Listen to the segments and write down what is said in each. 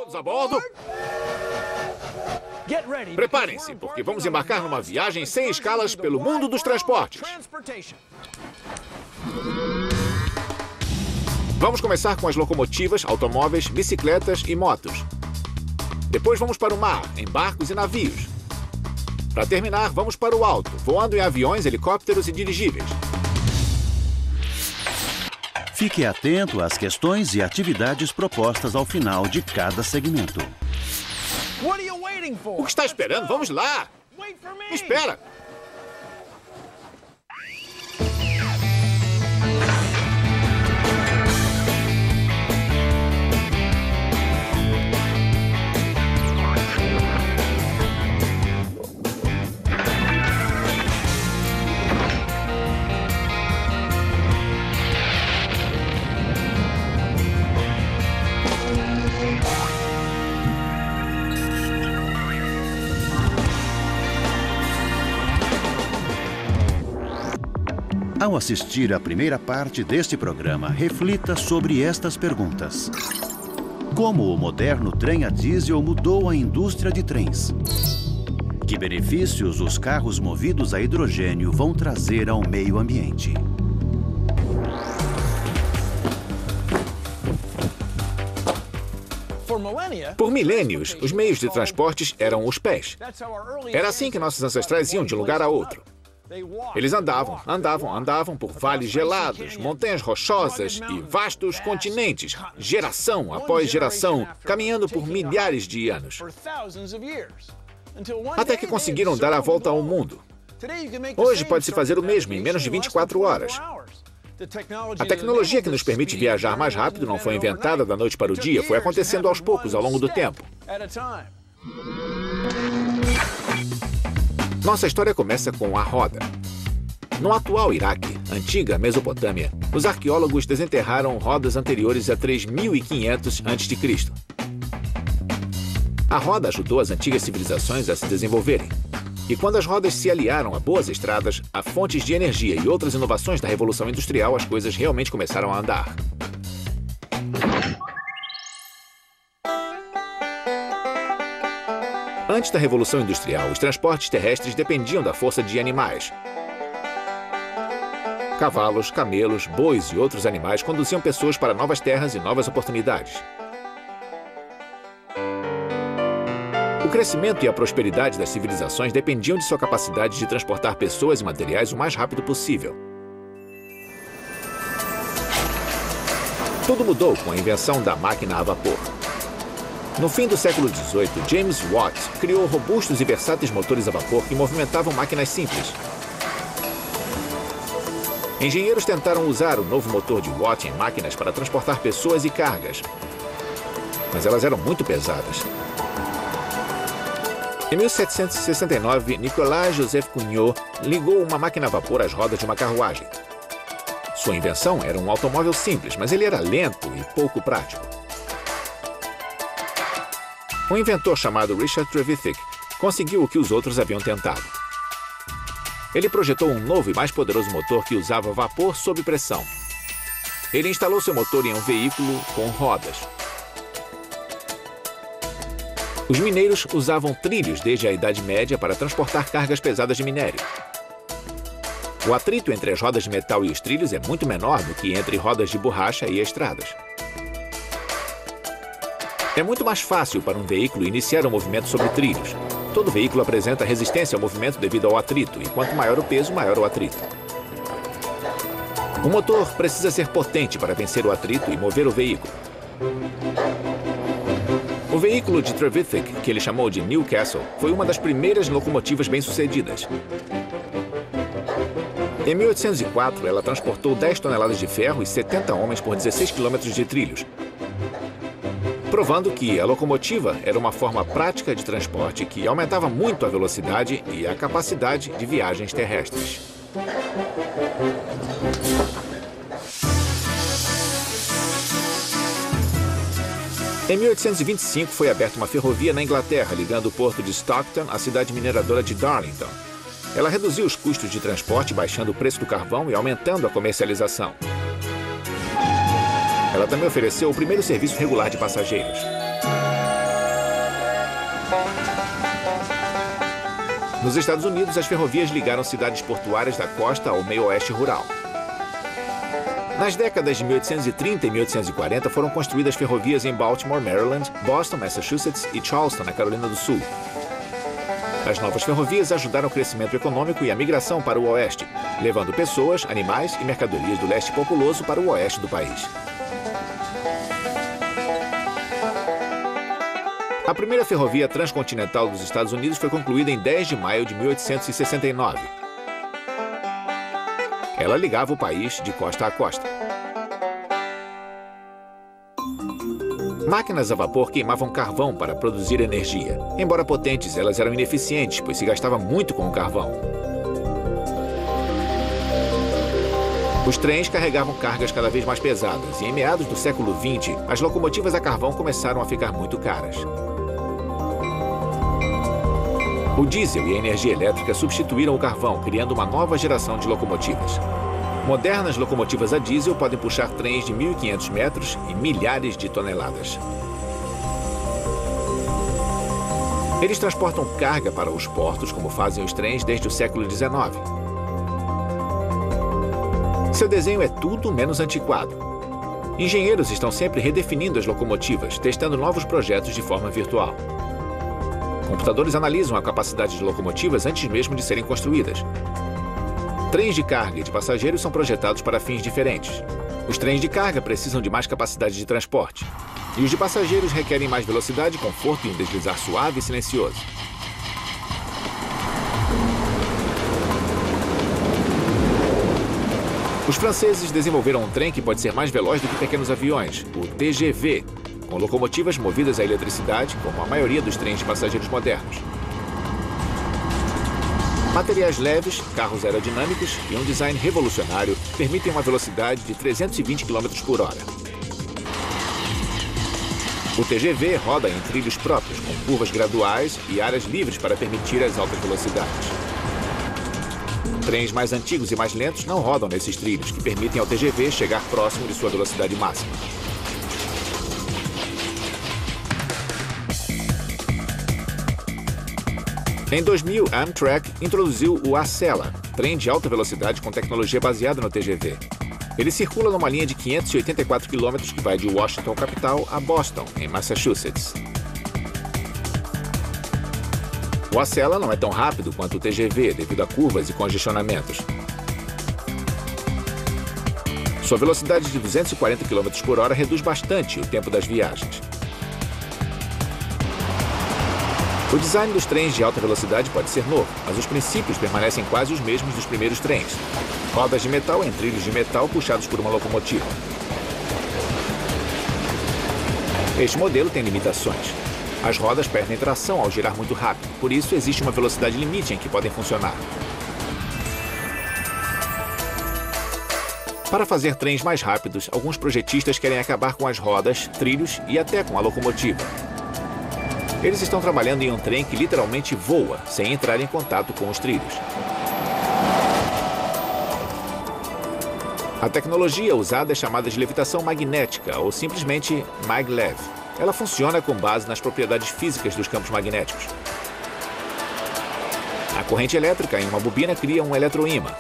Todos a bordo? Preparem-se, porque vamos embarcar numa viagem sem escalas pelo mundo dos transportes. Vamos começar com as locomotivas, automóveis, bicicletas e motos. Depois vamos para o mar, em barcos e navios. Para terminar, vamos para o alto, voando em aviões, helicópteros e dirigíveis. Fique atento às questões e atividades propostas ao final de cada segmento. O que está esperando? Vamos lá! Espera! Ao assistir à primeira parte deste programa, reflita sobre estas perguntas. Como o moderno trem a diesel mudou a indústria de trens? Que benefícios os carros movidos a hidrogênio vão trazer ao meio ambiente? Por milênios, os meios de transportes eram os pés. Era assim que nossos ancestrais iam de um lugar a outro. Eles andavam por vales gelados, montanhas rochosas e vastos continentes, geração após geração, caminhando por milhares de anos. Até que conseguiram dar a volta ao mundo. Hoje pode-se fazer o mesmo em menos de 24 horas. A tecnologia que nos permite viajar mais rápido não foi inventada da noite para o dia, foi acontecendo aos poucos ao longo do tempo. Nossa história começa com a roda. No atual Iraque, antiga Mesopotâmia, os arqueólogos desenterraram rodas anteriores a 3500 a.C. A roda ajudou as antigas civilizações a se desenvolverem. E quando as rodas se aliaram a boas estradas, a fontes de energia e outras inovações da Revolução Industrial, as coisas realmente começaram a andar. Antes da Revolução Industrial, os transportes terrestres dependiam da força de animais. Cavalos, camelos, bois e outros animais conduziam pessoas para novas terras e novas oportunidades. O crescimento e a prosperidade das civilizações dependiam de sua capacidade de transportar pessoas e materiais o mais rápido possível. Tudo mudou com a invenção da máquina a vapor. No fim do século XVIII, James Watt criou robustos e versáteis motores a vapor que movimentavam máquinas simples. Engenheiros tentaram usar o novo motor de Watt em máquinas para transportar pessoas e cargas, mas elas eram muito pesadas. Em 1769, Nicolas Joseph Cugnot ligou uma máquina a vapor às rodas de uma carruagem. Sua invenção era um automóvel simples, mas ele era lento e pouco prático. Um inventor chamado Richard Trevithick conseguiu o que os outros haviam tentado. Ele projetou um novo e mais poderoso motor que usava vapor sob pressão. Ele instalou seu motor em um veículo com rodas. Os mineiros usavam trilhos desde a Idade Média para transportar cargas pesadas de minério. O atrito entre as rodas de metal e os trilhos é muito menor do que entre rodas de borracha e estradas. É muito mais fácil para um veículo iniciar um movimento sobre trilhos. Todo veículo apresenta resistência ao movimento devido ao atrito, e quanto maior o peso, maior o atrito. O motor precisa ser potente para vencer o atrito e mover o veículo. O veículo de Trevithick, que ele chamou de Newcastle, foi uma das primeiras locomotivas bem-sucedidas. Em 1804, ela transportou 10 toneladas de ferro e 70 homens por 16 quilômetros de trilhos, provando que a locomotiva era uma forma prática de transporte que aumentava muito a velocidade e a capacidade de viagens terrestres. Em 1825 foi aberta uma ferrovia na Inglaterra, ligando o porto de Stockton à cidade mineradora de Darlington. Ela reduziu os custos de transporte, baixando o preço do carvão e aumentando a comercialização. Ela também ofereceu o primeiro serviço regular de passageiros. Nos Estados Unidos, as ferrovias ligaram cidades portuárias da costa ao meio-oeste rural. Nas décadas de 1830 e 1840, foram construídas ferrovias em Baltimore, Maryland, Boston, Massachusetts e Charleston, na Carolina do Sul. As novas ferrovias ajudaram o crescimento econômico e a migração para o oeste, levando pessoas, animais e mercadorias do leste populoso para o oeste do país. A primeira ferrovia transcontinental dos Estados Unidos foi concluída em 10 de maio de 1869. Ela ligava o país de costa a costa. Máquinas a vapor queimavam carvão para produzir energia. Embora potentes, elas eram ineficientes, pois se gastava muito com o carvão. Os trens carregavam cargas cada vez mais pesadas e, em meados do século XX, as locomotivas a carvão começaram a ficar muito caras. O diesel e a energia elétrica substituíram o carvão, criando uma nova geração de locomotivas. Modernas locomotivas a diesel podem puxar trens de 1.500 metros e milhares de toneladas. Eles transportam carga para os portos, como fazem os trens desde o século XIX. Seu desenho é tudo menos antiquado. Engenheiros estão sempre redefinindo as locomotivas, testando novos projetos de forma virtual. Computadores analisam a capacidade de locomotivas antes mesmo de serem construídas. Trens de carga e de passageiros são projetados para fins diferentes. Os trens de carga precisam de mais capacidade de transporte. E os de passageiros requerem mais velocidade, conforto e um deslizar suave e silencioso. Os franceses desenvolveram um trem que pode ser mais veloz do que pequenos aviões, o TGV, com locomotivas movidas à eletricidade, como a maioria dos trens de passageiros modernos. Materiais leves, carros aerodinâmicos e um design revolucionário permitem uma velocidade de 320 km por hora. O TGV roda em trilhos próprios, com curvas graduais e áreas livres para permitir as altas velocidades. Trens mais antigos e mais lentos não rodam nesses trilhos, que permitem ao TGV chegar próximo de sua velocidade máxima. Em 2000, a Amtrak introduziu o Acela, trem de alta velocidade com tecnologia baseada no TGV. Ele circula numa linha de 584 km que vai de Washington, capital, a Boston, em Massachusetts. O Acela não é tão rápido quanto o TGV devido a curvas e congestionamentos. Sua velocidade de 240 km por hora reduz bastante o tempo das viagens. O design dos trens de alta velocidade pode ser novo, mas os princípios permanecem quase os mesmos dos primeiros trens. Rodas de metal em trilhos de metal puxados por uma locomotiva. Este modelo tem limitações. As rodas perdem tração ao girar muito rápido, por isso existe uma velocidade limite em que podem funcionar. Para fazer trens mais rápidos, alguns projetistas querem acabar com as rodas, trilhos e até com a locomotiva. Eles estão trabalhando em um trem que literalmente voa, sem entrar em contato com os trilhos. A tecnologia usada é chamada de levitação magnética, ou simplesmente maglev. Ela funciona com base nas propriedades físicas dos campos magnéticos. A corrente elétrica em uma bobina cria um eletroímã.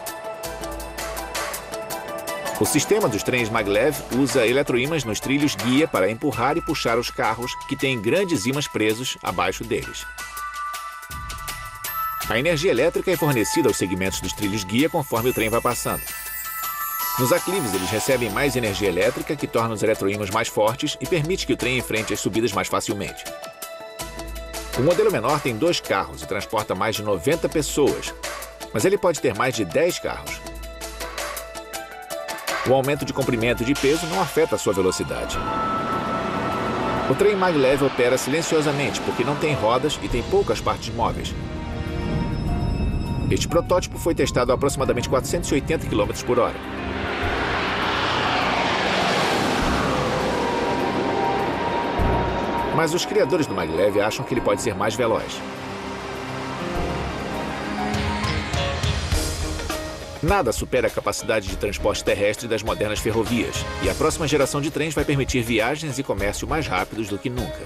O sistema dos trens maglev usa eletroímãs nos trilhos guia para empurrar e puxar os carros que têm grandes ímãs presos abaixo deles. A energia elétrica é fornecida aos segmentos dos trilhos guia conforme o trem vai passando. Nos aclives, eles recebem mais energia elétrica, que torna os eletroímãs mais fortes e permite que o trem enfrente as subidas mais facilmente. O modelo menor tem 2 carros e transporta mais de 90 pessoas, mas ele pode ter mais de 10 carros. O aumento de comprimento e de peso não afeta a sua velocidade. O trem maglev opera silenciosamente porque não tem rodas e tem poucas partes móveis. Este protótipo foi testado a aproximadamente 480 km por hora. Mas os criadores do maglev acham que ele pode ser mais veloz. Nada supera a capacidade de transporte terrestre das modernas ferrovias, e a próxima geração de trens vai permitir viagens e comércio mais rápidos do que nunca.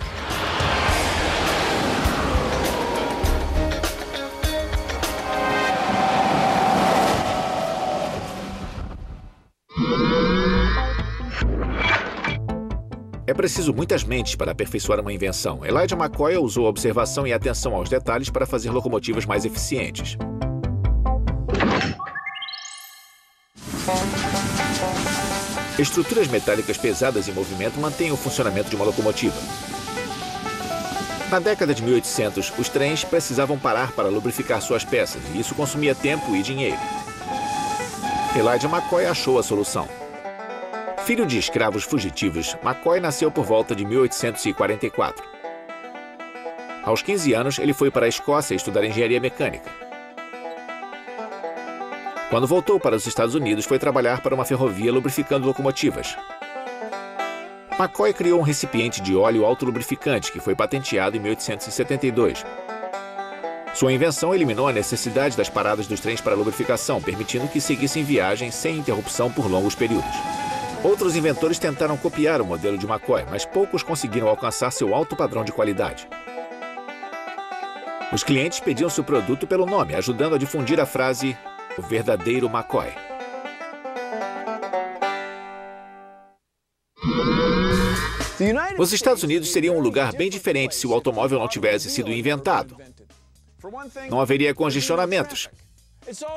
preciso muitas mentes para aperfeiçoar uma invenção. Elijah McCoy usou a observação e a atenção aos detalhes para fazer locomotivas mais eficientes. Estruturas metálicas pesadas em movimento mantêm o funcionamento de uma locomotiva. Na década de 1800, os trens precisavam parar para lubrificar suas peças, e isso consumia tempo e dinheiro. Elijah McCoy achou a solução. Filho de escravos fugitivos, McCoy nasceu por volta de 1844. Aos 15 anos, ele foi para a Escócia estudar engenharia mecânica. Quando voltou para os Estados Unidos, foi trabalhar para uma ferrovia lubrificando locomotivas. McCoy criou um recipiente de óleo autolubrificante que foi patenteado em 1872. Sua invenção eliminou a necessidade das paradas dos trens para lubrificação, permitindo que seguissem viagens sem interrupção por longos períodos. Outros inventores tentaram copiar o modelo de McCoy, mas poucos conseguiram alcançar seu alto padrão de qualidade. Os clientes pediam seu produto pelo nome, ajudando a difundir a frase "o verdadeiro McCoy". Os Estados Unidos seriam um lugar bem diferente se o automóvel não tivesse sido inventado. Não haveria congestionamentos.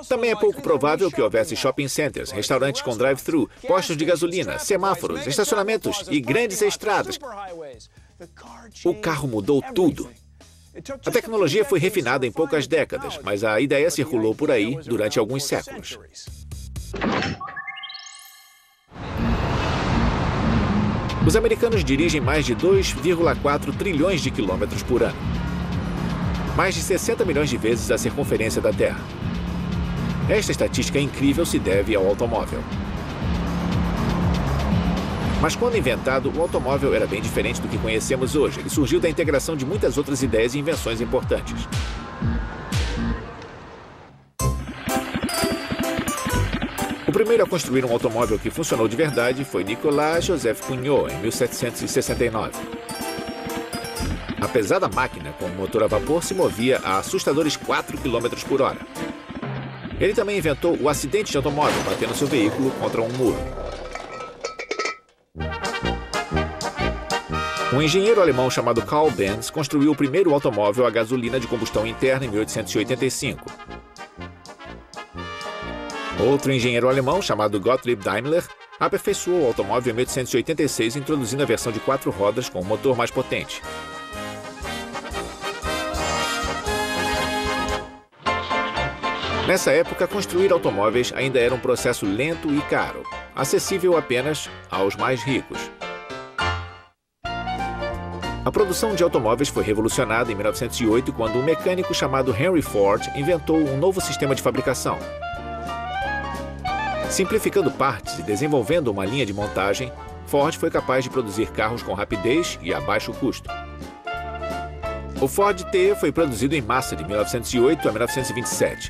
Também é pouco provável que houvesse shopping centers, restaurantes com drive-thru, postos de gasolina, semáforos, estacionamentos e grandes estradas. O carro mudou tudo. A tecnologia foi refinada em poucas décadas, mas a ideia circulou por aí durante alguns séculos. Os americanos dirigem mais de 2,4 trilhões de quilômetros por ano. Mais de 60 milhões de vezes a circunferência da Terra. Esta estatística incrível se deve ao automóvel. Mas quando inventado, o automóvel era bem diferente do que conhecemos hoje. Ele surgiu da integração de muitas outras ideias e invenções importantes. O primeiro a construir um automóvel que funcionou de verdade foi Nicolas Joseph Cugnot, em 1769. A pesada máquina com motor a vapor se movia a assustadores 4 km por hora. Ele também inventou o acidente de automóvel, batendo seu veículo contra um muro. Um engenheiro alemão chamado Karl Benz construiu o primeiro automóvel a gasolina de combustão interna em 1885. Outro engenheiro alemão, chamado Gottlieb Daimler, aperfeiçoou o automóvel em 1886, introduzindo a versão de 4 rodas com um motor mais potente. Nessa época, construir automóveis ainda era um processo lento e caro, acessível apenas aos mais ricos. A produção de automóveis foi revolucionada em 1908, quando um mecânico chamado Henry Ford inventou um novo sistema de fabricação. Simplificando partes e desenvolvendo uma linha de montagem, Ford foi capaz de produzir carros com rapidez e a baixo custo. O Ford T foi produzido em massa de 1908 a 1927.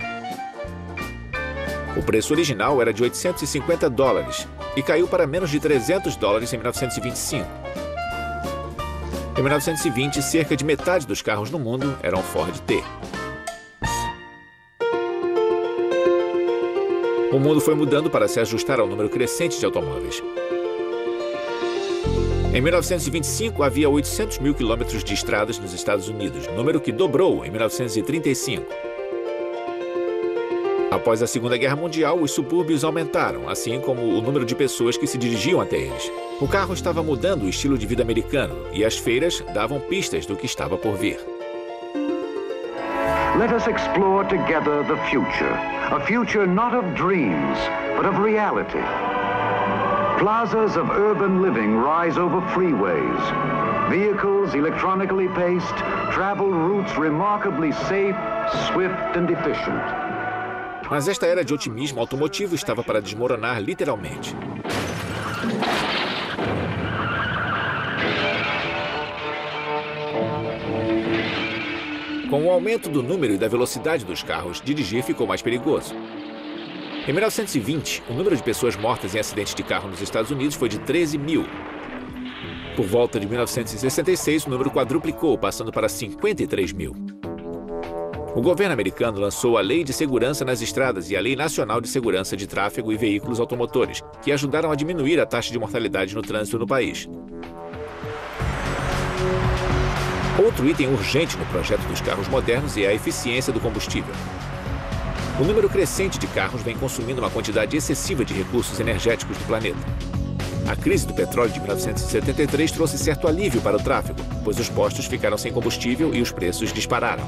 O preço original era de $850 e caiu para menos de $300 em 1925. Em 1920, cerca de metade dos carros no mundo eram Ford T. O mundo foi mudando para se ajustar ao número crescente de automóveis. Em 1925, havia 800 mil quilômetros de estradas nos Estados Unidos, número que dobrou em 1935. Após a Segunda Guerra Mundial, os subúrbios aumentaram, assim como o número de pessoas que se dirigiam até eles. O carro estava mudando o estilo de vida americano e as feiras davam pistas do que estava por vir. Let us explore together the future. A future not of dreams, but of reality. Plazas of urban living rise over freeways. Vehicles electronically paced travel routes remarkably safe, swift and efficient. Mas esta era de otimismo automotivo estava para desmoronar literalmente. Com o aumento do número e da velocidade dos carros, dirigir ficou mais perigoso. Em 1920, o número de pessoas mortas em acidentes de carro nos Estados Unidos foi de 13 mil. Por volta de 1966, o número quadruplicou, passando para 53 mil. O governo americano lançou a Lei de Segurança nas Estradas e a Lei Nacional de Segurança de Tráfego e Veículos Automotores, que ajudaram a diminuir a taxa de mortalidade no trânsito no país. Outro item urgente no projeto dos carros modernos é a eficiência do combustível. O número crescente de carros vem consumindo uma quantidade excessiva de recursos energéticos do planeta. A crise do petróleo de 1973 trouxe certo alívio para o tráfego, pois os postos ficaram sem combustível e os preços dispararam.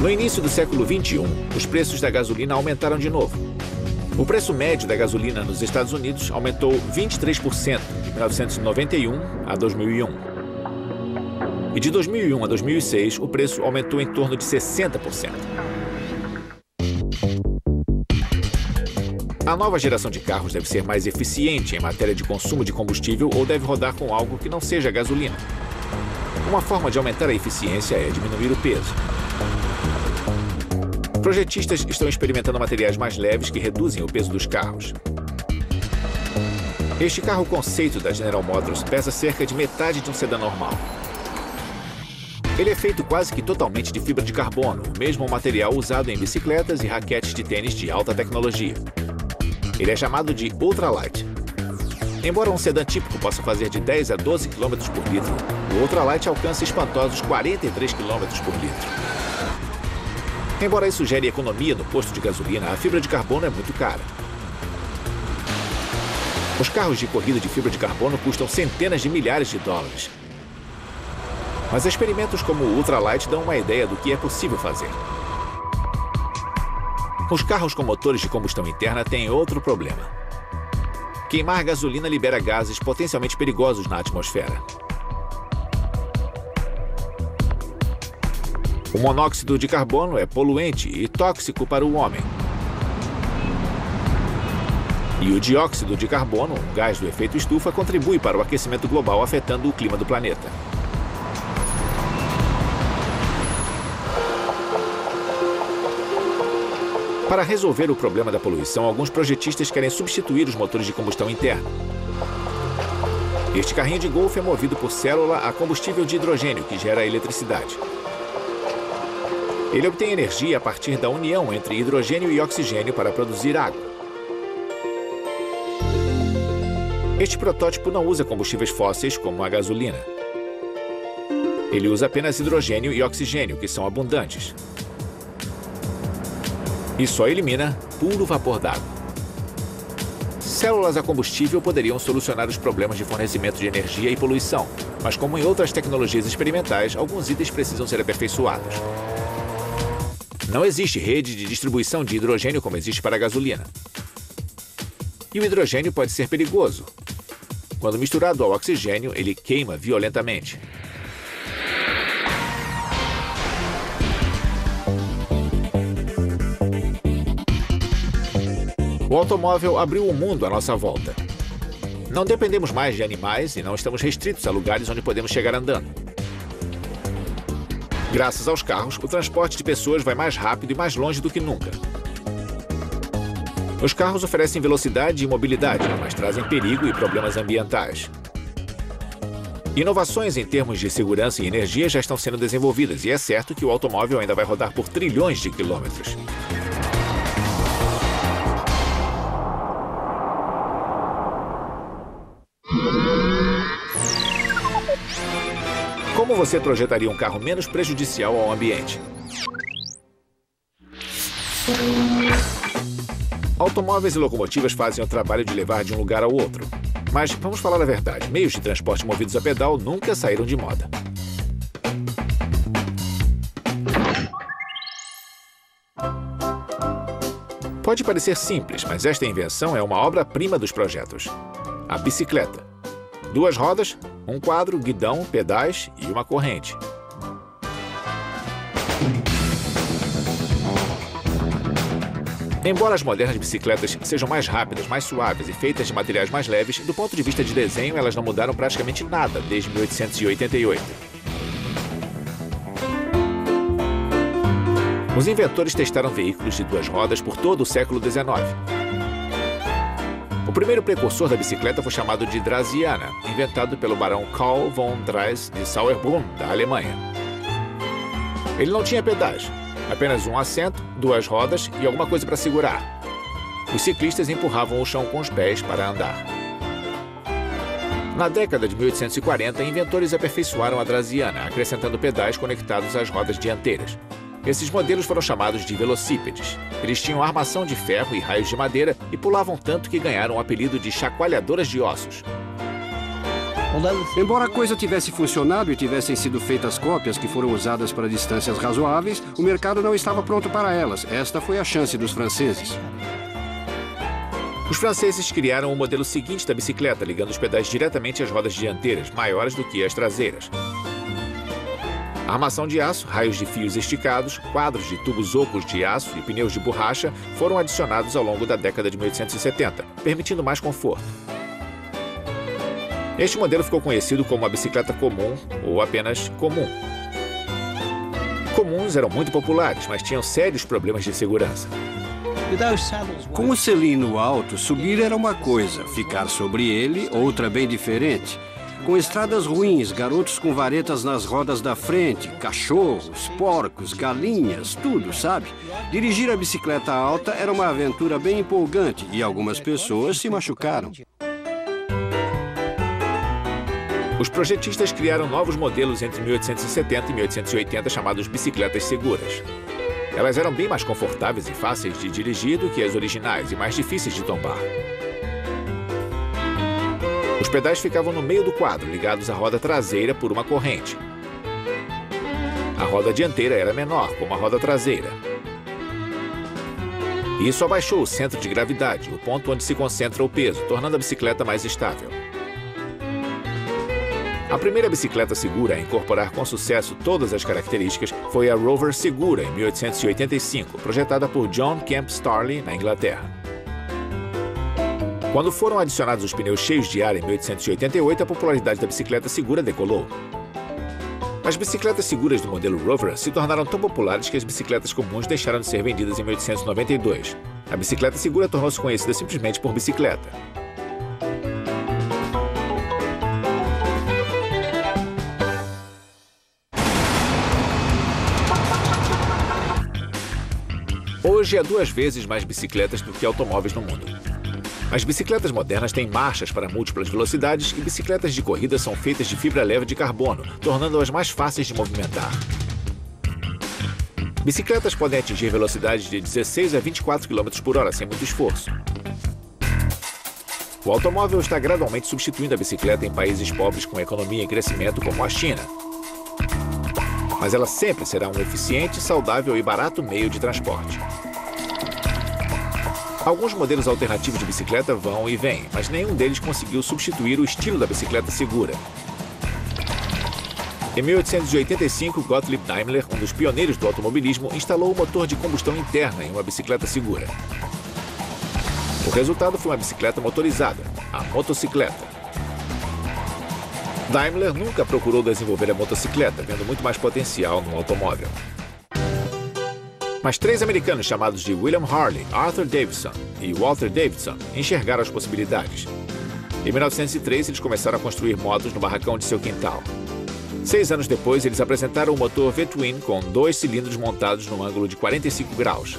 No início do século XXI, os preços da gasolina aumentaram de novo. O preço médio da gasolina nos Estados Unidos aumentou 23% de 1991 a 2001. E de 2001 a 2006, o preço aumentou em torno de 60%. A nova geração de carros deve ser mais eficiente em matéria de consumo de combustível ou deve rodar com algo que não seja gasolina. Uma forma de aumentar a eficiência é diminuir o peso. Projetistas estão experimentando materiais mais leves que reduzem o peso dos carros. Este carro conceito da General Motors pesa cerca de metade de um sedã normal. Ele é feito quase que totalmente de fibra de carbono, o mesmo material usado em bicicletas e raquetes de tênis de alta tecnologia. Ele é chamado de Ultralight. Embora um sedã típico possa fazer de 10 a 12 km por litro, o Ultralight alcança espantosos 43 km por litro. Embora isso gere economia no posto de gasolina, a fibra de carbono é muito cara. Os carros de corrida de fibra de carbono custam centenas de milhares de dólares. Mas experimentos como o Ultralight dão uma ideia do que é possível fazer. Os carros com motores de combustão interna têm outro problema. Queimar gasolina libera gases potencialmente perigosos na atmosfera. O monóxido de carbono é poluente e tóxico para o homem. E o dióxido de carbono, um gás do efeito estufa, contribui para o aquecimento global, afetando o clima do planeta. Para resolver o problema da poluição, alguns projetistas querem substituir os motores de combustão interna. Este carrinho de golfe é movido por célula a combustível de hidrogênio, que gera eletricidade. Ele obtém energia a partir da união entre hidrogênio e oxigênio para produzir água. Este protótipo não usa combustíveis fósseis como a gasolina. Ele usa apenas hidrogênio e oxigênio, que são abundantes. E só elimina puro vapor d'água. Células a combustível poderiam solucionar os problemas de fornecimento de energia e poluição, mas como em outras tecnologias experimentais, alguns itens precisam ser aperfeiçoados. Não existe rede de distribuição de hidrogênio como existe para a gasolina. E o hidrogênio pode ser perigoso. Quando misturado ao oxigênio, ele queima violentamente. O automóvel abriu o mundo à nossa volta. Não dependemos mais de animais e não estamos restritos a lugares onde podemos chegar andando. Graças aos carros, o transporte de pessoas vai mais rápido e mais longe do que nunca. Os carros oferecem velocidade e mobilidade, mas trazem perigo e problemas ambientais. Inovações em termos de segurança e energia já estão sendo desenvolvidas e é certo que o automóvel ainda vai rodar por trilhões de quilômetros. Como você projetaria um carro menos prejudicial ao ambiente? Automóveis e locomotivas fazem o trabalho de levar de um lugar ao outro. Mas, vamos falar a verdade, meios de transporte movidos a pedal nunca saíram de moda. Pode parecer simples, mas esta invenção é uma obra-prima dos projetos. A bicicleta. 2 rodas, um quadro, guidão, pedais e uma corrente. Embora as modernas bicicletas sejam mais rápidas, mais suaves e feitas de materiais mais leves, do ponto de vista de desenho, elas não mudaram praticamente nada desde 1888. Os inventores testaram veículos de 2 rodas por todo o século XIX. O primeiro precursor da bicicleta foi chamado de Draziana, inventado pelo barão Karl von Drais de Sauerbrunn, da Alemanha. Ele não tinha pedais, apenas um assento, 2 rodas e alguma coisa para segurar. Os ciclistas empurravam o chão com os pés para andar. Na década de 1840, inventores aperfeiçoaram a Draziana, acrescentando pedais conectados às rodas dianteiras. Esses modelos foram chamados de velocípedes. Eles tinham armação de ferro e raios de madeira e pulavam tanto que ganharam o apelido de chacoalhadoras de ossos. Embora a coisa tivesse funcionado e tivessem sido feitas cópias que foram usadas para distâncias razoáveis, o mercado não estava pronto para elas. Esta foi a chance dos franceses. Os franceses criaram o modelo seguinte da bicicleta, ligando os pedais diretamente às rodas dianteiras, maiores do que as traseiras. Armação de aço, raios de fios esticados, quadros de tubos ocos de aço e pneus de borracha foram adicionados ao longo da década de 1870, permitindo mais conforto. Este modelo ficou conhecido como a bicicleta comum ou apenas comum. Comuns eram muito populares, mas tinham sérios problemas de segurança. Com o selim no alto, subir era uma coisa, ficar sobre ele, outra bem diferente. Com estradas ruins, garotos com varetas nas rodas da frente, cachorros, porcos, galinhas, tudo, sabe? Dirigir a bicicleta alta era uma aventura bem empolgante e algumas pessoas se machucaram. Os projetistas criaram novos modelos entre 1870 e 1880 chamados bicicletas seguras. Elas eram bem mais confortáveis e fáceis de dirigir do que as originais e mais difíceis de tombar. Os pedais ficavam no meio do quadro, ligados à roda traseira por uma corrente. A roda dianteira era menor, como a roda traseira. Isso abaixou o centro de gravidade, o ponto onde se concentra o peso, tornando a bicicleta mais estável. A primeira bicicleta segura a incorporar com sucesso todas as características foi a Rover Segura, em 1885, projetada por John Kemp Starley, na Inglaterra. Quando foram adicionados os pneus cheios de ar em 1888, a popularidade da bicicleta segura decolou. As bicicletas seguras do modelo Rover se tornaram tão populares que as bicicletas comuns deixaram de ser vendidas em 1892. A bicicleta segura tornou-se conhecida simplesmente por bicicleta. Hoje há 2 vezes mais bicicletas do que automóveis no mundo. As bicicletas modernas têm marchas para múltiplas velocidades e bicicletas de corrida são feitas de fibra leve de carbono, tornando-as mais fáceis de movimentar. Bicicletas podem atingir velocidades de 16 a 24 km por hora sem muito esforço. O automóvel está gradualmente substituindo a bicicleta em países pobres com economia em crescimento como a China. Mas ela sempre será um eficiente, saudável e barato meio de transporte. Alguns modelos alternativos de bicicleta vão e vêm, mas nenhum deles conseguiu substituir o estilo da bicicleta segura. Em 1885, Gottlieb Daimler, um dos pioneiros do automobilismo, instalou o motor de combustão interna em uma bicicleta segura. O resultado foi uma bicicleta motorizada, a motocicleta. Daimler nunca procurou desenvolver a motocicleta, vendo muito mais potencial no automóvel. Mas 3 americanos chamados de William Harley, Arthur Davidson e Walter Davidson enxergaram as possibilidades. Em 1903, eles começaram a construir motos no barracão de seu quintal. 6 anos depois, eles apresentaram o motor V-Twin com 2 cilindros montados num ângulo de 45 graus.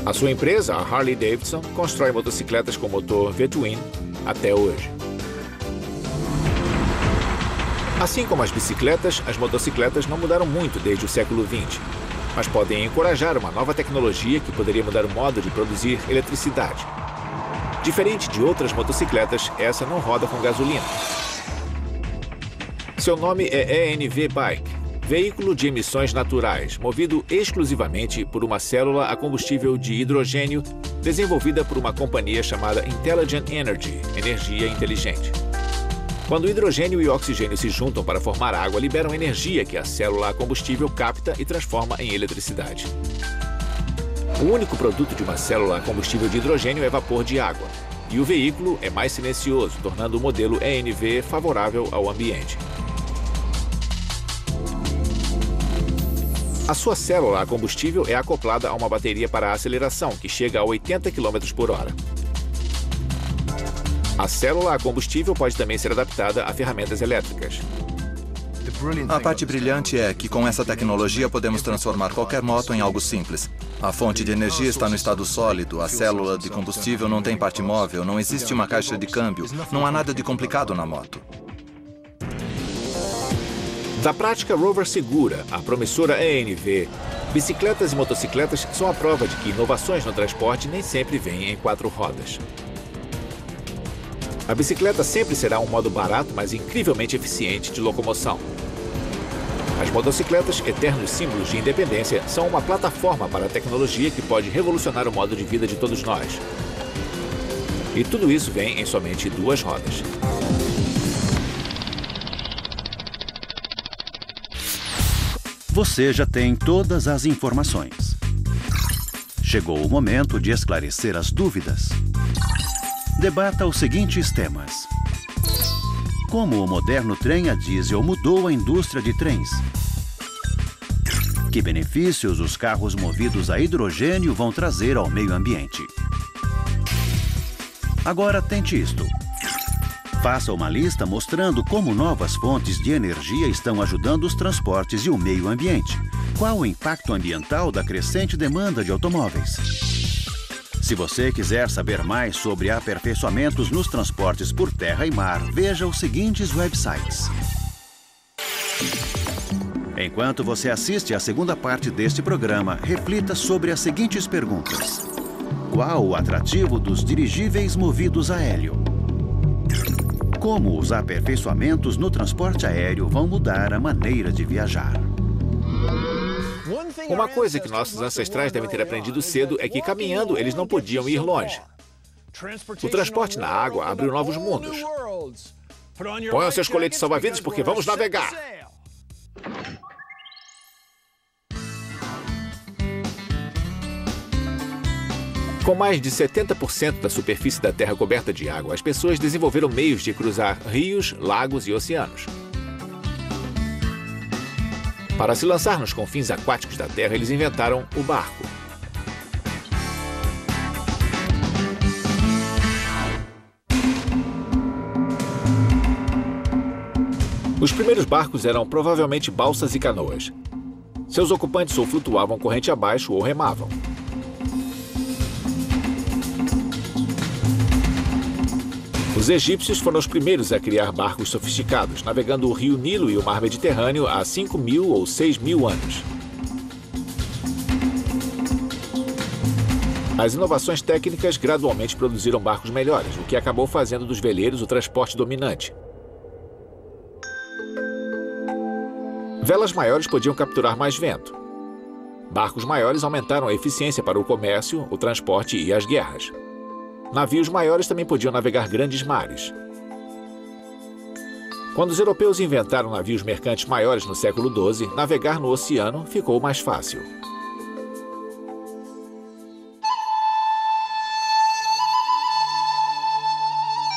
A sua empresa, a Harley Davidson, constrói motocicletas com motor V-Twin até hoje. Assim como as bicicletas, as motocicletas não mudaram muito desde o século XX, mas podem encorajar uma nova tecnologia que poderia mudar o modo de produzir eletricidade. Diferente de outras motocicletas, essa não roda com gasolina. Seu nome é ENV Bike, veículo de emissões naturais, movido exclusivamente por uma célula a combustível de hidrogênio desenvolvida por uma companhia chamada Intelligent Energy, energia inteligente. Quando o hidrogênio e o oxigênio se juntam para formar água, liberam energia que a célula a combustível capta e transforma em eletricidade. O único produto de uma célula a combustível de hidrogênio é vapor de água. E o veículo é mais silencioso, tornando o modelo ENV favorável ao ambiente. A sua célula a combustível é acoplada a uma bateria para aceleração, que chega a 80 km por hora. A célula a combustível pode também ser adaptada a ferramentas elétricas. A parte brilhante é que com essa tecnologia podemos transformar qualquer moto em algo simples. A fonte de energia está no estado sólido, a célula de combustível não tem parte móvel, não existe uma caixa de câmbio, não há nada de complicado na moto. Da prática Rover Segura, a promissora ENV, bicicletas e motocicletas são a prova de que inovações no transporte nem sempre vêm em 4 rodas. A bicicleta sempre será um modo barato, mas incrivelmente eficiente de locomoção. As motocicletas, eternos símbolos de independência, são uma plataforma para a tecnologia que pode revolucionar o modo de vida de todos nós. E tudo isso vem em somente 2 rodas. Você já tem todas as informações. Chegou o momento de esclarecer as dúvidas. Debata os seguintes temas. Como o moderno trem a diesel mudou a indústria de trens? Que benefícios os carros movidos a hidrogênio vão trazer ao meio ambiente? Agora tente isto. Faça uma lista mostrando como novas fontes de energia estão ajudando os transportes e o meio ambiente. Qual o impacto ambiental da crescente demanda de automóveis? Se você quiser saber mais sobre aperfeiçoamentos nos transportes por terra e mar, veja os seguintes websites. Enquanto você assiste à segunda parte deste programa, reflita sobre as seguintes perguntas. Qual o atrativo dos dirigíveis movidos a hélio? Como os aperfeiçoamentos no transporte aéreo vão mudar a maneira de viajar? Uma coisa que nossos ancestrais devem ter aprendido cedo é que caminhando eles não podiam ir longe. O transporte na água abriu novos mundos. Ponham seus coletes salva-vidas porque vamos navegar. Com mais de 70% da superfície da Terra coberta de água, as pessoas desenvolveram meios de cruzar rios, lagos e oceanos. Para se lançar nos confins aquáticos da Terra, eles inventaram o barco. Os primeiros barcos eram provavelmente balsas e canoas. Seus ocupantes ou flutuavam corrente abaixo ou remavam. Os egípcios foram os primeiros a criar barcos sofisticados, navegando o rio Nilo e o mar Mediterrâneo há 5.000 ou 6.000 anos. As inovações técnicas gradualmente produziram barcos melhores, o que acabou fazendo dos veleiros o transporte dominante. Velas maiores podiam capturar mais vento. Barcos maiores aumentaram a eficiência para o comércio, o transporte e as guerras. Navios maiores também podiam navegar grandes mares. Quando os europeus inventaram navios mercantes maiores no século XII, navegar no oceano ficou mais fácil.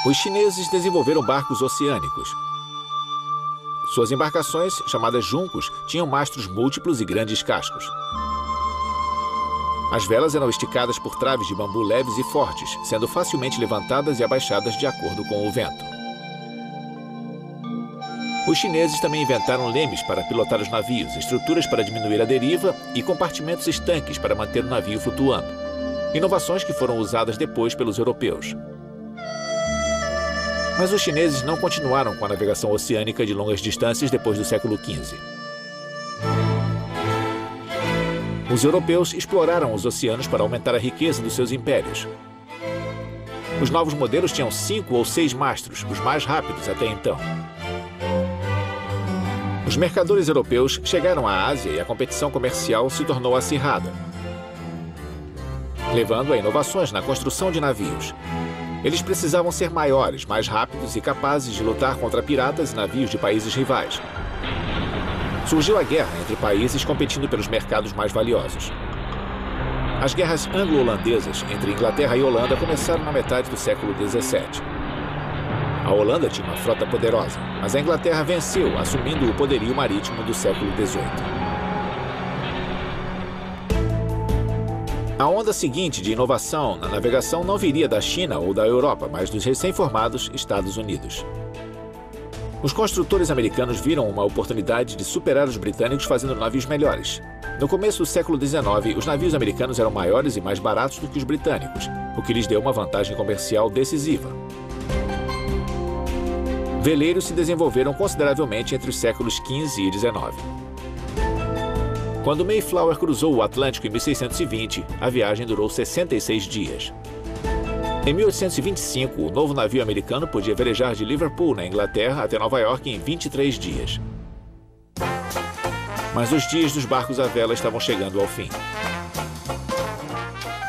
Os chineses desenvolveram barcos oceânicos. Suas embarcações, chamadas juncos, tinham mastros múltiplos e grandes cascos. As velas eram esticadas por traves de bambu leves e fortes, sendo facilmente levantadas e abaixadas de acordo com o vento. Os chineses também inventaram lemes para pilotar os navios, estruturas para diminuir a deriva e compartimentos estanques para manter o navio flutuando. Inovações que foram usadas depois pelos europeus. Mas os chineses não continuaram com a navegação oceânica de longas distâncias depois do século XV. Os europeus exploraram os oceanos para aumentar a riqueza dos seus impérios. Os novos modelos tinham 5 ou 6 mastros, os mais rápidos até então. Os mercadores europeus chegaram à Ásia e a competição comercial se tornou acirrada, levando a inovações na construção de navios. Eles precisavam ser maiores, mais rápidos e capazes de lutar contra piratas e navios de países rivais. Surgiu a guerra entre países competindo pelos mercados mais valiosos. As guerras anglo-holandesas entre Inglaterra e Holanda começaram na metade do século XVII. A Holanda tinha uma frota poderosa, mas a Inglaterra venceu, assumindo o poderio marítimo do século XVIII. A onda seguinte de inovação na navegação não viria da China ou da Europa, mas dos recém-formados Estados Unidos. Os construtores americanos viram uma oportunidade de superar os britânicos fazendo navios melhores. No começo do século XIX, os navios americanos eram maiores e mais baratos do que os britânicos, o que lhes deu uma vantagem comercial decisiva. Veleiros se desenvolveram consideravelmente entre os séculos XV e XIX. Quando Mayflower cruzou o Atlântico em 1620, a viagem durou 66 dias. Em 1825, o novo navio americano podia velejar de Liverpool, na Inglaterra, até Nova York em 23 dias. Mas os dias dos barcos à vela estavam chegando ao fim.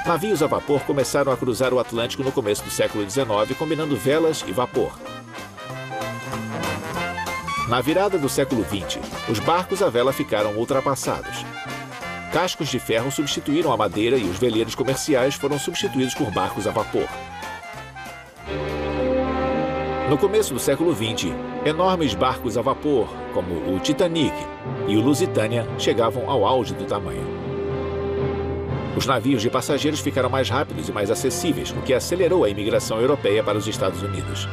Navios a vapor começaram a cruzar o Atlântico no começo do século XIX, combinando velas e vapor. Na virada do século XX, os barcos à vela ficaram ultrapassados. Cascos de ferro substituíram a madeira e os veleiros comerciais foram substituídos por barcos a vapor. No começo do século XX, enormes barcos a vapor, como o Titanic e o Lusitânia, chegavam ao auge do tamanho. Os navios de passageiros ficaram mais rápidos e mais acessíveis, o que acelerou a imigração europeia para os Estados Unidos.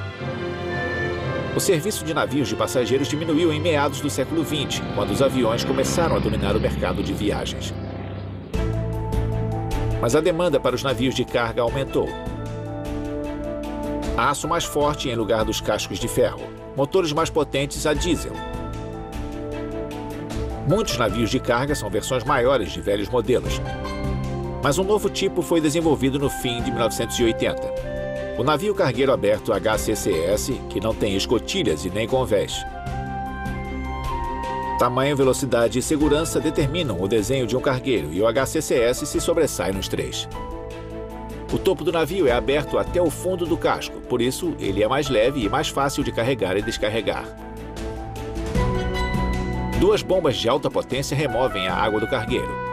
O serviço de navios de passageiros diminuiu em meados do século XX, quando os aviões começaram a dominar o mercado de viagens. Mas a demanda para os navios de carga aumentou. Aço mais forte em lugar dos cascos de ferro, motores mais potentes a diesel. Muitos navios de carga são versões maiores de velhos modelos. Mas um novo tipo foi desenvolvido no fim de 1980. O navio cargueiro aberto HCCS, que não tem escotilhas e nem convés. Tamanho, velocidade e segurança determinam o desenho de um cargueiro e o HCCS se sobressai nos três. O topo do navio é aberto até o fundo do casco, por isso ele é mais leve e mais fácil de carregar e descarregar. Duas bombas de alta potência removem a água do cargueiro.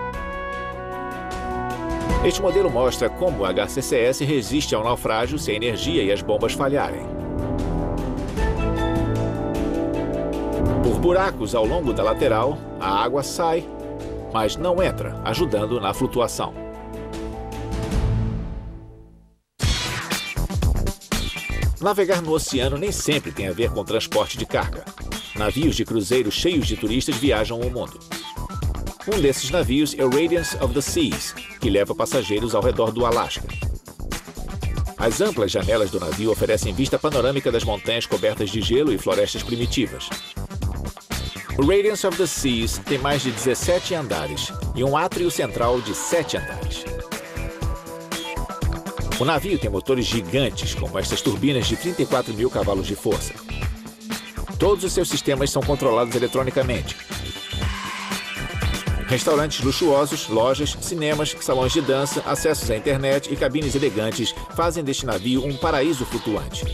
Este modelo mostra como o HCCS resiste ao naufrágio se a energia e as bombas falharem. Por buracos ao longo da lateral, a água sai, mas não entra, ajudando na flutuação. Navegar no oceano nem sempre tem a ver com transporte de carga. Navios de cruzeiro cheios de turistas viajam o mundo. Um desses navios é o Radiance of the Seas, que leva passageiros ao redor do Alasca. As amplas janelas do navio oferecem vista panorâmica das montanhas cobertas de gelo e florestas primitivas. O Radiance of the Seas tem mais de 17 andares e um átrio central de 7 andares. O navio tem motores gigantes, como estas turbinas de 34 mil cavalos de força. Todos os seus sistemas são controlados eletronicamente. Restaurantes luxuosos, lojas, cinemas, salões de dança, acessos à internet e cabines elegantes fazem deste navio um paraíso flutuante.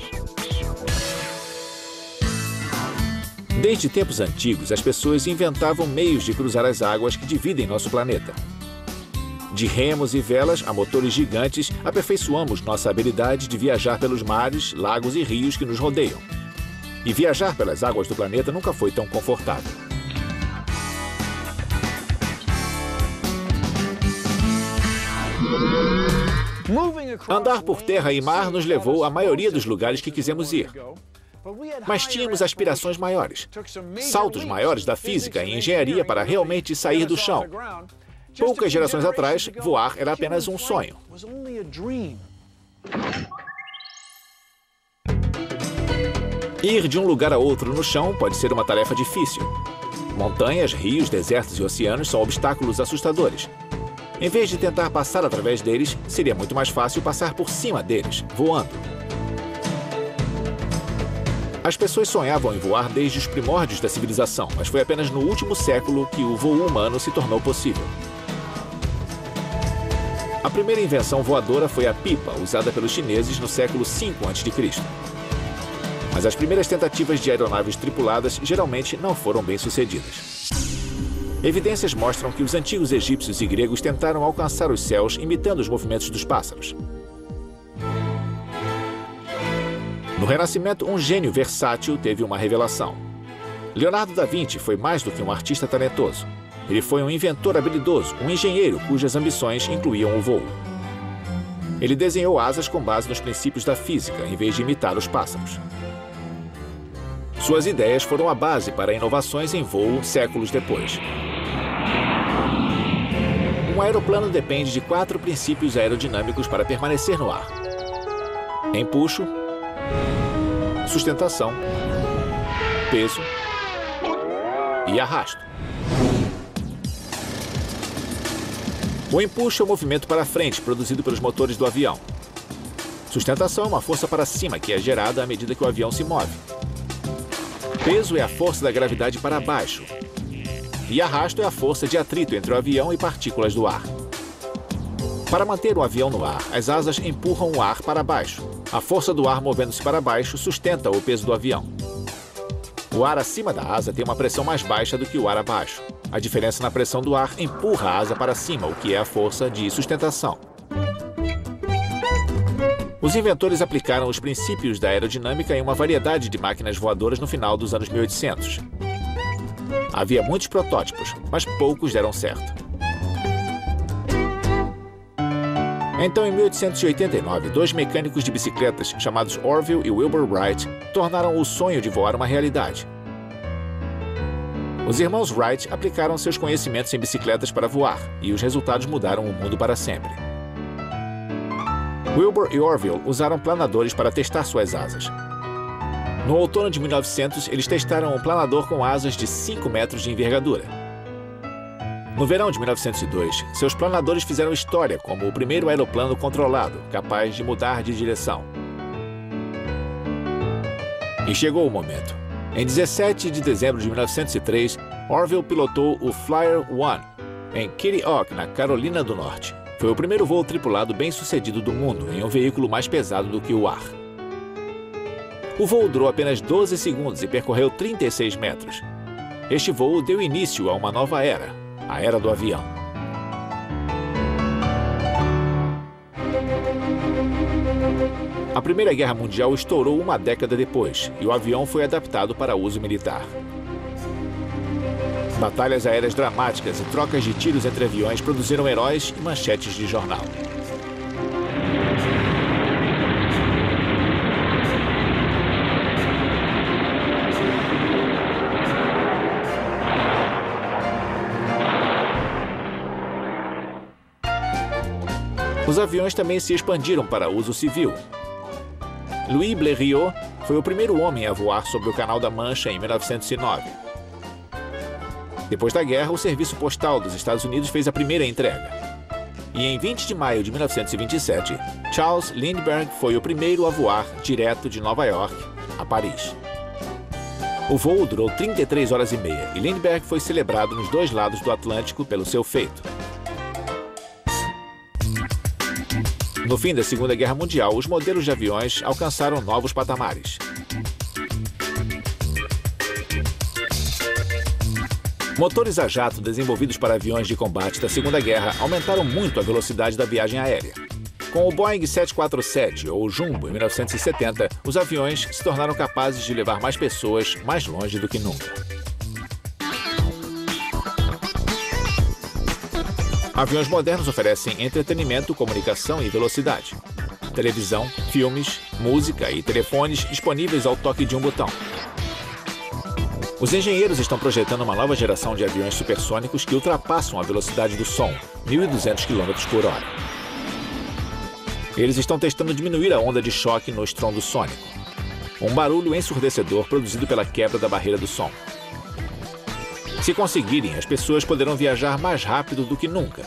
Desde tempos antigos, as pessoas inventavam meios de cruzar as águas que dividem nosso planeta. De remos e velas a motores gigantes, aperfeiçoamos nossa habilidade de viajar pelos mares, lagos e rios que nos rodeiam. E viajar pelas águas do planeta nunca foi tão confortável. Andar por terra e mar nos levou à maioria dos lugares que quisemos ir. Mas tínhamos aspirações maiores, saltos maiores da física e engenharia para realmente sair do chão. Poucas gerações atrás, voar era apenas um sonho. Ir de um lugar a outro no chão pode ser uma tarefa difícil. Montanhas, rios, desertos e oceanos são obstáculos assustadores. Em vez de tentar passar através deles, seria muito mais fácil passar por cima deles, voando. As pessoas sonhavam em voar desde os primórdios da civilização, mas foi apenas no último século que o voo humano se tornou possível. A primeira invenção voadora foi a pipa, usada pelos chineses no século V a.C. Mas as primeiras tentativas de aeronaves tripuladas geralmente não foram bem-sucedidas. Evidências mostram que os antigos egípcios e gregos tentaram alcançar os céus imitando os movimentos dos pássaros. No Renascimento, um gênio versátil teve uma revelação. Leonardo da Vinci foi mais do que um artista talentoso. Ele foi um inventor habilidoso, um engenheiro cujas ambições incluíam o voo. Ele desenhou asas com base nos princípios da física, em vez de imitar os pássaros. Suas ideias foram a base para inovações em voo séculos depois. Um aeroplano depende de 4 princípios aerodinâmicos para permanecer no ar: empuxo, sustentação, peso e arrasto. O empuxo é o movimento para frente produzido pelos motores do avião. Sustentação é uma força para cima que é gerada à medida que o avião se move. Peso é a força da gravidade para baixo. E arrasto é a força de atrito entre o avião e partículas do ar. Para manter o avião no ar, as asas empurram o ar para baixo. A força do ar movendo-se para baixo sustenta o peso do avião. O ar acima da asa tem uma pressão mais baixa do que o ar abaixo. A diferença na pressão do ar empurra a asa para cima, o que é a força de sustentação. Os inventores aplicaram os princípios da aerodinâmica em uma variedade de máquinas voadoras no final dos anos 1800. Havia muitos protótipos, mas poucos deram certo. Então, em 1889, 2 mecânicos de bicicletas, chamados Orville e Wilbur Wright, tornaram o sonho de voar uma realidade. Os irmãos Wright aplicaram seus conhecimentos em bicicletas para voar, e os resultados mudaram o mundo para sempre. Wilbur e Orville usaram planadores para testar suas asas. No outono de 1900, eles testaram um planador com asas de 5 metros de envergadura. No verão de 1902, seus planadores fizeram história como o primeiro aeroplano controlado, capaz de mudar de direção. E chegou o momento. Em 17 de dezembro de 1903, Orville pilotou o Flyer One, em Kitty Hawk, na Carolina do Norte. Foi o primeiro voo tripulado bem-sucedido do mundo, em um veículo mais pesado do que o ar. O voo durou apenas 12 segundos e percorreu 36 metros. Este voo deu início a uma nova era, a era do avião. A Primeira Guerra Mundial estourou uma década depois e o avião foi adaptado para uso militar. Batalhas aéreas dramáticas e trocas de tiros entre aviões produziram heróis e manchetes de jornal. Os aviões também se expandiram para uso civil. Louis Blériot foi o primeiro homem a voar sobre o Canal da Mancha em 1909. Depois da guerra, o Serviço Postal dos Estados Unidos fez a primeira entrega. E em 20 de maio de 1927, Charles Lindbergh foi o primeiro a voar direto de Nova York a Paris. O voo durou 33 horas e meia e Lindbergh foi celebrado nos 2 lados do Atlântico pelo seu feito. No fim da Segunda Guerra Mundial, os modelos de aviões alcançaram novos patamares. Motores a jato desenvolvidos para aviões de combate da Segunda Guerra aumentaram muito a velocidade da viagem aérea. Com o Boeing 747 ou o Jumbo em 1970, os aviões se tornaram capazes de levar mais pessoas mais longe do que nunca. Aviões modernos oferecem entretenimento, comunicação e velocidade. Televisão, filmes, música e telefones disponíveis ao toque de um botão. Os engenheiros estão projetando uma nova geração de aviões supersônicos que ultrapassam a velocidade do som, 1.200 km/h. Eles estão testando diminuir a onda de choque no estrondo sônico, um barulho ensurdecedor produzido pela quebra da barreira do som. Se conseguirem, as pessoas poderão viajar mais rápido do que nunca.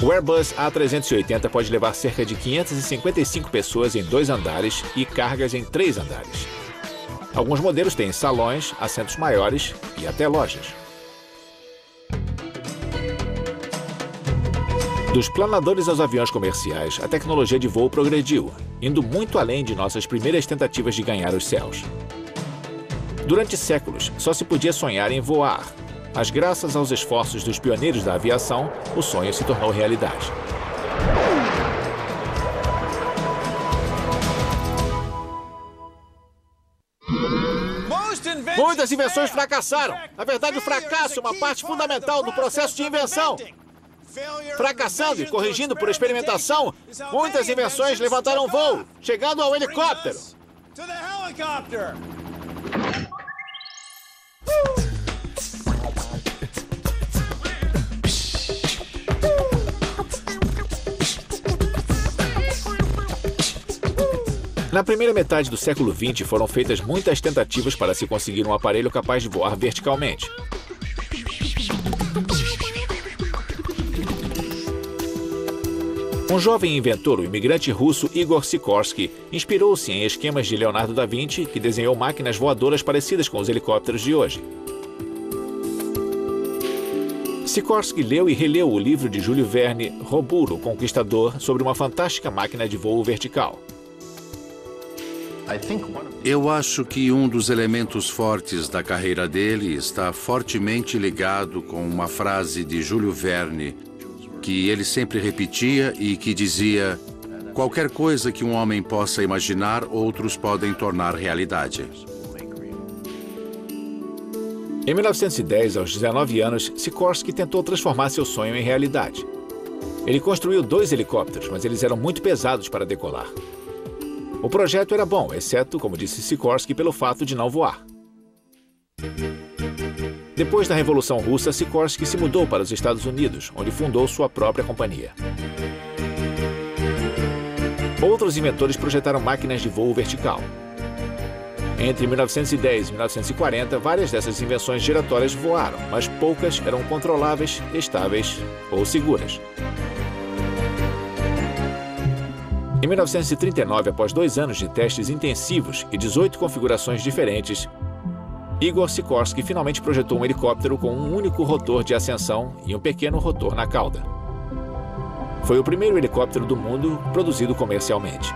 O Airbus A380 pode levar cerca de 555 pessoas em 2 andares e cargas em 3 andares. Alguns modelos têm salões, assentos maiores e até lojas. Dos planadores aos aviões comerciais, a tecnologia de voo progrediu, indo muito além de nossas primeiras tentativas de ganhar os céus. Durante séculos, só se podia sonhar em voar. Mas graças aos esforços dos pioneiros da aviação, o sonho se tornou realidade. Muitas invenções fracassaram. Na verdade, o fracasso é uma parte fundamental do processo de invenção. Fracassando e corrigindo por experimentação, muitas invenções levantaram voo, chegando ao helicóptero. Na primeira metade do século XX, foram feitas muitas tentativas para se conseguir um aparelho capaz de voar verticalmente. Um jovem inventor, o imigrante russo Igor Sikorsky, inspirou-se em esquemas de Leonardo da Vinci, que desenhou máquinas voadoras parecidas com os helicópteros de hoje. Sikorsky leu e releu o livro de Júlio Verne, Robur, o Conquistador, sobre uma fantástica máquina de voo vertical. Eu acho que um dos elementos fortes da carreira dele está fortemente ligado com uma frase de Júlio Verne, que ele sempre repetia e que dizia: qualquer coisa que um homem possa imaginar, outros podem tornar realidade. Em 1910, aos 19 anos, Sikorsky tentou transformar seu sonho em realidade. Ele construiu 2 helicópteros, mas eles eram muito pesados para decolar. O projeto era bom, exceto, como disse Sikorsky, pelo fato de não voar. Depois da Revolução Russa, Sikorsky se mudou para os Estados Unidos, onde fundou sua própria companhia. Outros inventores projetaram máquinas de voo vertical. Entre 1910 e 1940, várias dessas invenções giratórias voaram, mas poucas eram controláveis, estáveis ou seguras. Em 1939, após 2 anos de testes intensivos e 18 configurações diferentes, Igor Sikorsky finalmente projetou um helicóptero com um único rotor de ascensão e um pequeno rotor na cauda. Foi o primeiro helicóptero do mundo produzido comercialmente.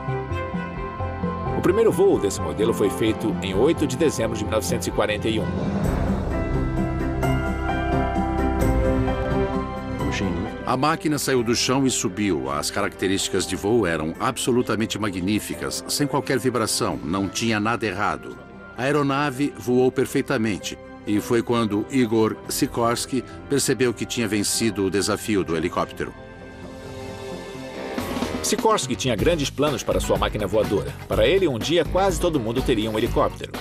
O primeiro voo desse modelo foi feito em 8 de dezembro de 1941. A máquina saiu do chão e subiu. As características de voo eram absolutamente magníficas, sem qualquer vibração, não tinha nada errado. A aeronave voou perfeitamente e foi quando Igor Sikorsky percebeu que tinha vencido o desafio do helicóptero. Sikorsky tinha grandes planos para sua máquina voadora. Para ele, um dia quase todo mundo teria um helicóptero.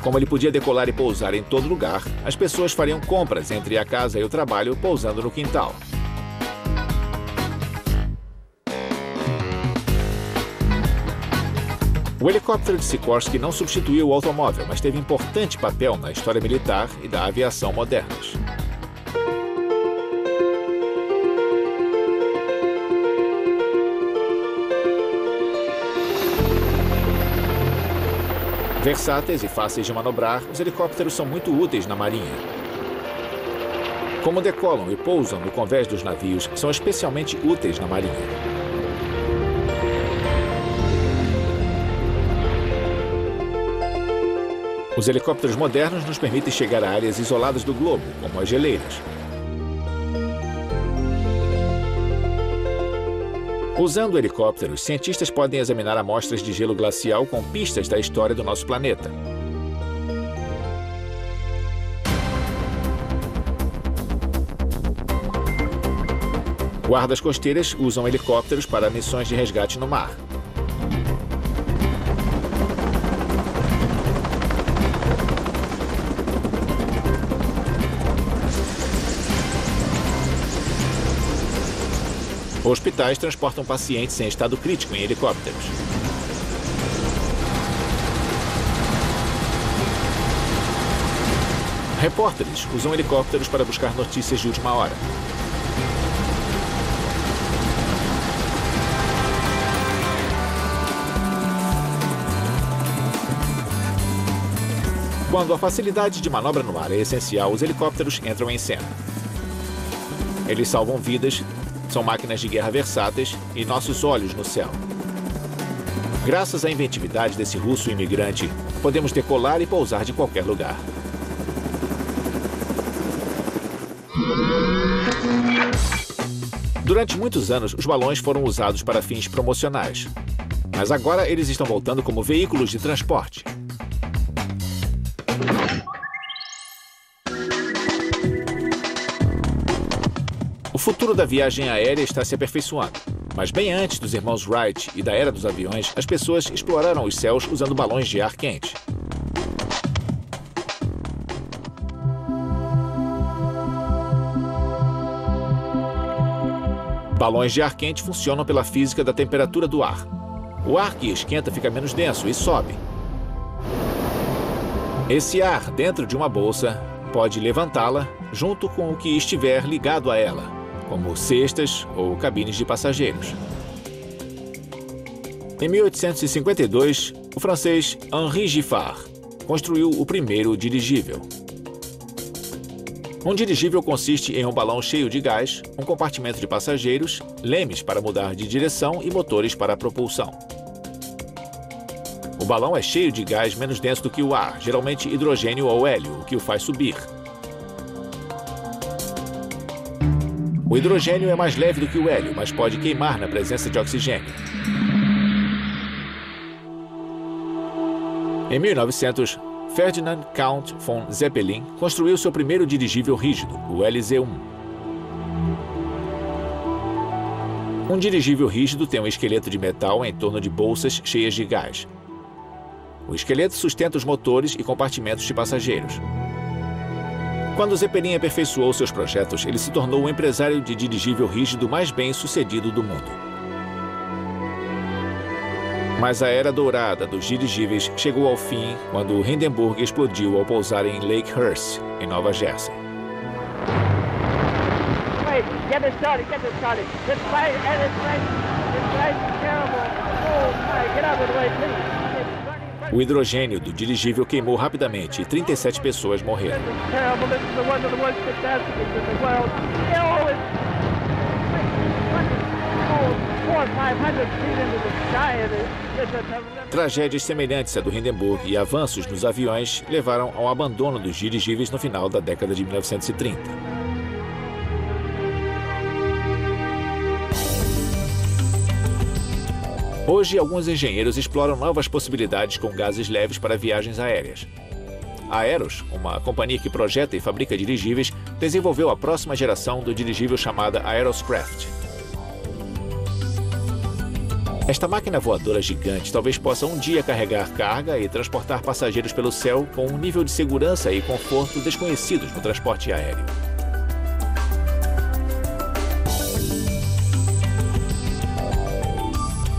Como ele podia decolar e pousar em todo lugar, as pessoas fariam compras entre a casa e o trabalho pousando no quintal. O helicóptero de Sikorsky não substituiu o automóvel, mas teve importante papel na história militar e da aviação modernas. Versáteis e fáceis de manobrar, os helicópteros são muito úteis na marinha. Como decolam e pousam no convés dos navios, são especialmente úteis na marinha. Os helicópteros modernos nos permitem chegar a áreas isoladas do globo, como as geleiras. Usando helicópteros, cientistas podem examinar amostras de gelo glacial com pistas da história do nosso planeta. Guardas costeiras usam helicópteros para missões de resgate no mar. Hospitais transportam pacientes em estado crítico em helicópteros. Repórteres usam helicópteros para buscar notícias de última hora. Quando a facilidade de manobra no ar é essencial, os helicópteros entram em cena. Eles salvam vidas, são máquinas de guerra versáteis e nossos olhos no céu. Graças à inventividade desse russo imigrante, podemos decolar e pousar de qualquer lugar. Durante muitos anos, os balões foram usados para fins promocionais. Mas agora eles estão voltando como veículos de transporte. O futuro da viagem aérea está se aperfeiçoando. Mas bem antes dos irmãos Wright e da era dos aviões, as pessoas exploraram os céus usando balões de ar quente. Balões de ar quente funcionam pela física da temperatura do ar. O ar que esquenta fica menos denso e sobe. Esse ar dentro de uma bolsa pode levantá-la junto com o que estiver ligado a ela, como cestas ou cabines de passageiros. Em 1852, o francês Henri Giffard construiu o primeiro dirigível. Um dirigível consiste em um balão cheio de gás, um compartimento de passageiros, lemes para mudar de direção e motores para a propulsão. O balão é cheio de gás menos denso do que o ar, geralmente hidrogênio ou hélio, o que o faz subir. O hidrogênio é mais leve do que o hélio, mas pode queimar na presença de oxigênio. Em 1900, Ferdinand Count von Zeppelin construiu seu primeiro dirigível rígido, o LZ-1. Um dirigível rígido tem um esqueleto de metal em torno de bolsas cheias de gás. O esqueleto sustenta os motores e compartimentos de passageiros. Quando Zeppelin aperfeiçoou seus projetos, ele se tornou o empresário de dirigível rígido mais bem-sucedido do mundo. Mas a era dourada dos dirigíveis chegou ao fim quando o Hindenburg explodiu ao pousar em Lakehurst, em Nova Jersey. O hidrogênio do dirigível queimou rapidamente e 37 pessoas morreram. Tragédias semelhantes à do Hindenburg e avanços nos aviões levaram ao abandono dos dirigíveis no final da década de 1930. Hoje, alguns engenheiros exploram novas possibilidades com gases leves para viagens aéreas. A Aeros, uma companhia que projeta e fabrica dirigíveis, desenvolveu a próxima geração do dirigível chamada Aeroscraft. Esta máquina voadora gigante talvez possa um dia carregar carga e transportar passageiros pelo céu com um nível de segurança e conforto desconhecidos no transporte aéreo.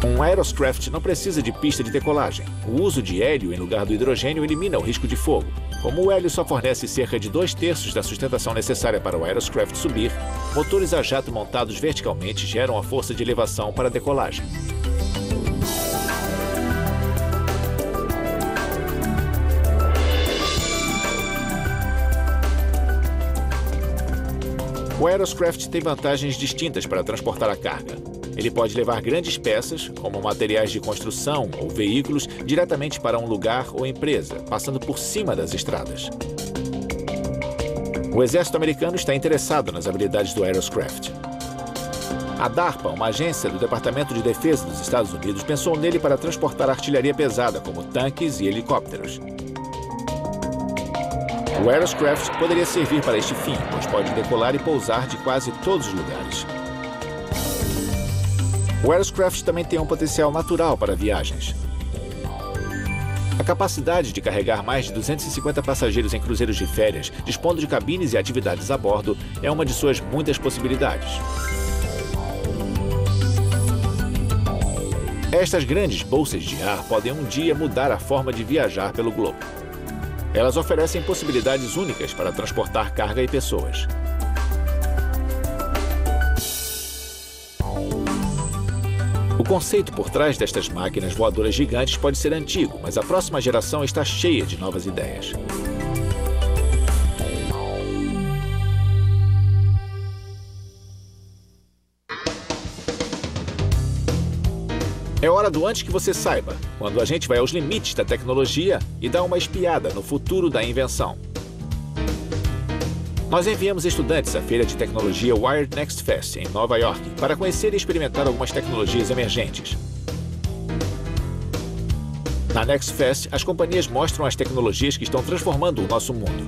Um Aeroscraft não precisa de pista de decolagem. O uso de hélio em lugar do hidrogênio elimina o risco de fogo. Como o hélio só fornece cerca de 2/3 da sustentação necessária para o Aeroscraft subir, motores a jato montados verticalmente geram a força de elevação para a decolagem. O Aeroscraft tem vantagens distintas para transportar a carga. Ele pode levar grandes peças, como materiais de construção ou veículos, diretamente para um lugar ou empresa, passando por cima das estradas. O exército americano está interessado nas habilidades do Aeroscraft. A DARPA, uma agência do Departamento de Defesa dos Estados Unidos, pensou nele para transportar artilharia pesada, como tanques e helicópteros. O Aeroscraft poderia servir para este fim, pois pode decolar e pousar de quase todos os lugares. O Aeroscraft também tem um potencial natural para viagens. A capacidade de carregar mais de 250 passageiros em cruzeiros de férias, dispondo de cabines e atividades a bordo, é uma de suas muitas possibilidades. Estas grandes bolsas de ar podem um dia mudar a forma de viajar pelo globo. Elas oferecem possibilidades únicas para transportar carga e pessoas. O conceito por trás destas máquinas voadoras gigantes pode ser antigo, mas a próxima geração está cheia de novas ideias. É hora do Antes que você saiba, quando a gente vai aos limites da tecnologia e dá uma espiada no futuro da invenção. Nós enviamos estudantes à feira de tecnologia Wired Next Fest, em Nova York, para conhecer e experimentar algumas tecnologias emergentes. Na Next Fest, as companhias mostram as tecnologias que estão transformando o nosso mundo.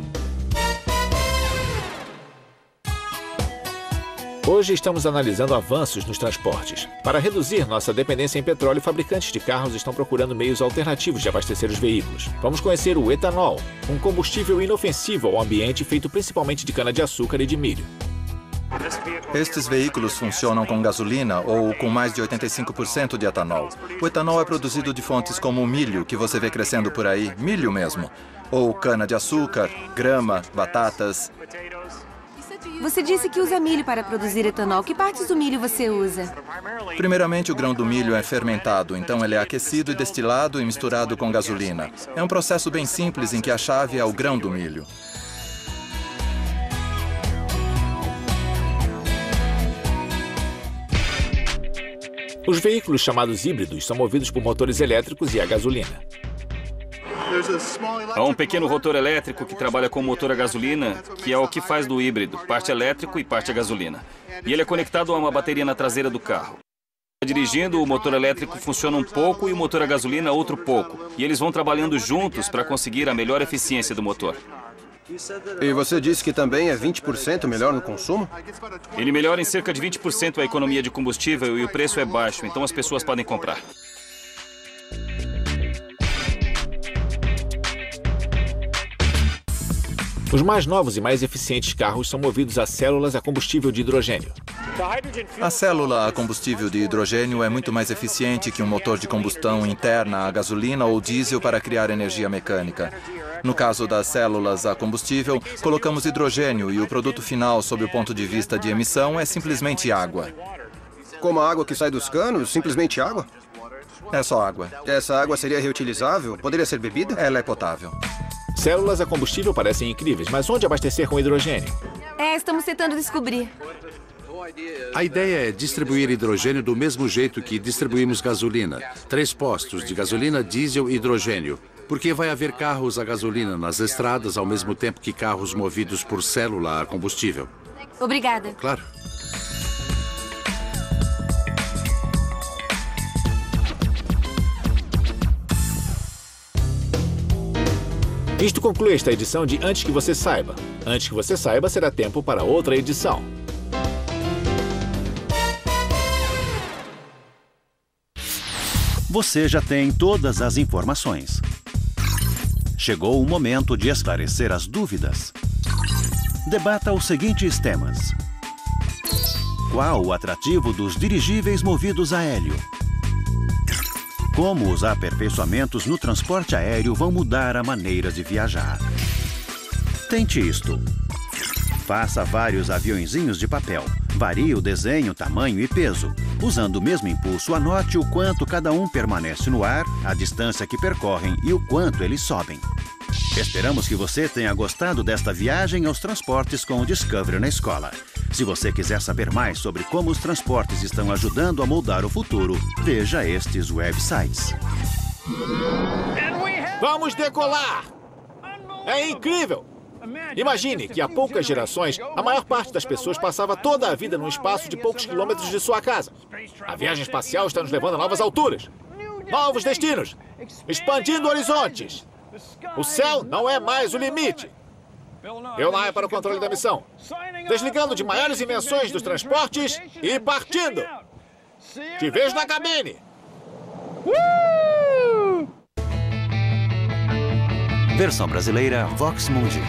Hoje estamos analisando avanços nos transportes. Para reduzir nossa dependência em petróleo, fabricantes de carros estão procurando meios alternativos de abastecer os veículos. Vamos conhecer o etanol, um combustível inofensivo ao ambiente feito principalmente de cana-de-açúcar e de milho. Estes veículos funcionam com gasolina ou com mais de 85% de etanol. O etanol é produzido de fontes como o milho, que você vê crescendo por aí, milho mesmo, ou cana-de-açúcar, grama, batatas. Você disse que usa milho para produzir etanol. Que partes do milho você usa? Primeiramente, o grão do milho é fermentado, então ele é aquecido e destilado e misturado com gasolina. É um processo bem simples em que a chave é o grão do milho. Os veículos chamados híbridos são movidos por motores elétricos e a gasolina. Há um pequeno rotor elétrico que trabalha com motor a gasolina, que é o que faz do híbrido, parte elétrico e parte a gasolina. E ele é conectado a uma bateria na traseira do carro. Dirigindo, o motor elétrico funciona um pouco e o motor a gasolina outro pouco. E eles vão trabalhando juntos para conseguir a melhor eficiência do motor. E você disse que também é 20% melhor no consumo? Ele melhora em cerca de 20% a economia de combustível e o preço é baixo, então as pessoas podem comprar. Os mais novos e mais eficientes carros são movidos a células a combustível de hidrogênio. A célula a combustível de hidrogênio é muito mais eficiente que um motor de combustão interna a gasolina ou diesel para criar energia mecânica. No caso das células a combustível, colocamos hidrogênio e o produto final, sob o ponto de vista de emissão, é simplesmente água. Como a água que sai dos canos? Simplesmente água? É só água. Essa água seria reutilizável? Poderia ser bebida? Ela é potável. Células a combustível parecem incríveis, mas onde abastecer com hidrogênio? Estamos tentando descobrir. A ideia é distribuir hidrogênio do mesmo jeito que distribuímos gasolina. 3 postos de gasolina, diesel e hidrogênio. Porque vai haver carros a gasolina nas estradas ao mesmo tempo que carros movidos por célula a combustível. Obrigada. Claro. Isto conclui esta edição de Antes que Você Saiba. Antes que você saiba, será tempo para outra edição. Você já tem todas as informações. Chegou o momento de esclarecer as dúvidas. Debata os seguintes temas. Qual o atrativo dos dirigíveis movidos a hélio? Como os aperfeiçoamentos no transporte aéreo vão mudar a maneira de viajar? Tente isto. Faça vários aviõezinhos de papel. Varie o desenho, tamanho e peso. Usando o mesmo impulso, anote o quanto cada um permanece no ar, a distância que percorrem e o quanto eles sobem. Esperamos que você tenha gostado desta viagem aos transportes com o Discovery na escola. Se você quiser saber mais sobre como os transportes estão ajudando a moldar o futuro, veja estes websites. Vamos decolar! É incrível! Imagine que há poucas gerações, a maior parte das pessoas passava toda a vida num espaço de poucos quilômetros de sua casa. A viagem espacial está nos levando a novas alturas, novos destinos, expandindo horizontes. O céu não é mais o limite. Eu lá é para o controle da missão. Desligando de maiores invenções dos transportes e partindo. Te vejo na cabine. Versão brasileira Vox Mundi.